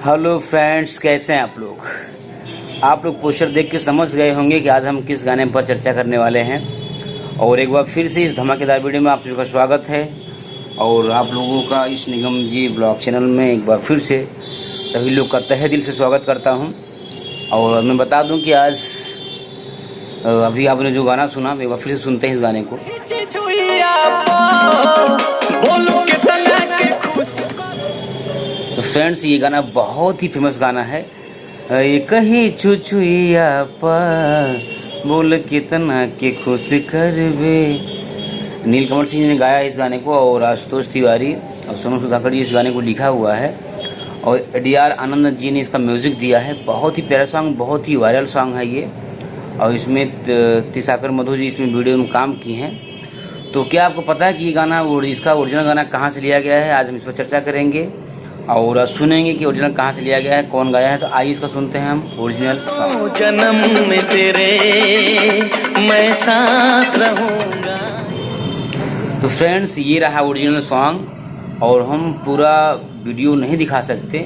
Hello friends, कैसे हैं आप लोग। आप लोग पोस्टर देख के समझ गए होंगे कि आज हम किस गाने पर चर्चा करने वाले हैं। और एक बार फिर से इस धमाकेदार वीडियो में आप सभी का स्वागत है। और आप लोगों का इस निगम जी ब्लॉग चैनल में एक बार फिर से सभी लोग का तहे दिल से स्वागत करता हूं। और मैं बता दूं कि आज अभी आपने जो गाना सुना, एक बार फिर से सुनते हैं इस गाने को। तो फ्रेंड्स, ये गाना बहुत ही फेमस गाना है। ये कहीं चुचुइया पा बोल कितना के खुश करवे। नीलकमल सिंह ने गाया इस गाने को और आशुतोष तिवारी और सोनू सुधाकर जी इस गाने को लिखा हुआ है। और डी.आर. आनंद जी ने इसका म्यूज़िक दिया है। बहुत ही प्यारा सॉन्ग, बहुत ही वायरल सॉन्ग है ये। और इसमें तिसाकर मधु जी इसमें वीडियो में काम की हैं। तो क्या आपको पता है कि ये गाना इसका ओरिजिनल गाना कहाँ से लिया गया है? आज हम इस पर चर्चा करेंगे और सुनेंगे कि ओरिजिनल कहाँ से लिया गया है, कौन गाया है। तो आइए इसका सुनते हैं हम ओरिजिनल। जन्म में तेरे मैं साथ रहूंगा। तो फ्रेंड्स, ये रहा ओरिजिनल सॉन्ग। और हम पूरा वीडियो नहीं दिखा सकते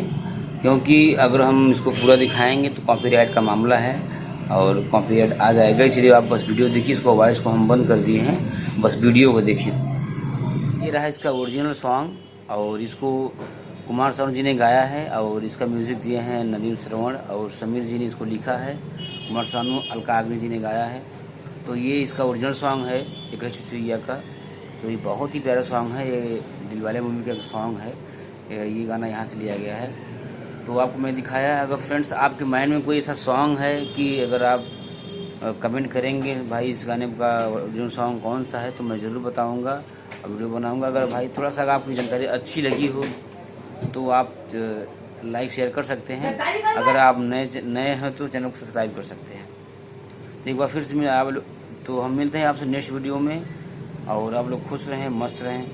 क्योंकि अगर हम इसको पूरा दिखाएंगे तो कॉपीराइट का मामला है और कॉपीराइट आ जाएगा। इसलिए आप बस वीडियो देखिए। इसको वॉइस को हम बंद कर दिए हैं, बस वीडियो को देखिए। ये रहा इसका ओरिजिनल सॉन्ग और इसको कुमार सानू जी ने गाया है और इसका म्यूज़िक दिए हैं नदीम श्रवण और समीर जी ने इसको लिखा है। कुमार सानू, अलका अग्नि जी ने गाया है। तो ये इसका ओरिजिनल सॉन्ग है एक चुचुइया का। तो ये बहुत ही प्यारा सॉन्ग है। ये दिलवाले मूवी का सॉन्ग है। ये गाना यहाँ से लिया गया है। तो आपको मैं दिखाया है। अगर फ्रेंड्स आपके माइंड में कोई ऐसा सॉन्ग है कि अगर आप कमेंट करेंगे भाई इस गाने का ओरिजिनल सॉन्ग कौन सा है, तो मैं ज़रूर बताऊँगा और वीडियो बनाऊँगा। अगर भाई थोड़ा सा आपकी जानकारी अच्छी लगी हो तो आप लाइक शेयर कर सकते हैं। अगर आप नए हैं तो चैनल को सब्सक्राइब कर सकते हैं। तो एक बार फिर से तो हम मिलते हैं आपसे नेक्स्ट वीडियो में। और आप लोग खुश रहें, मस्त रहें।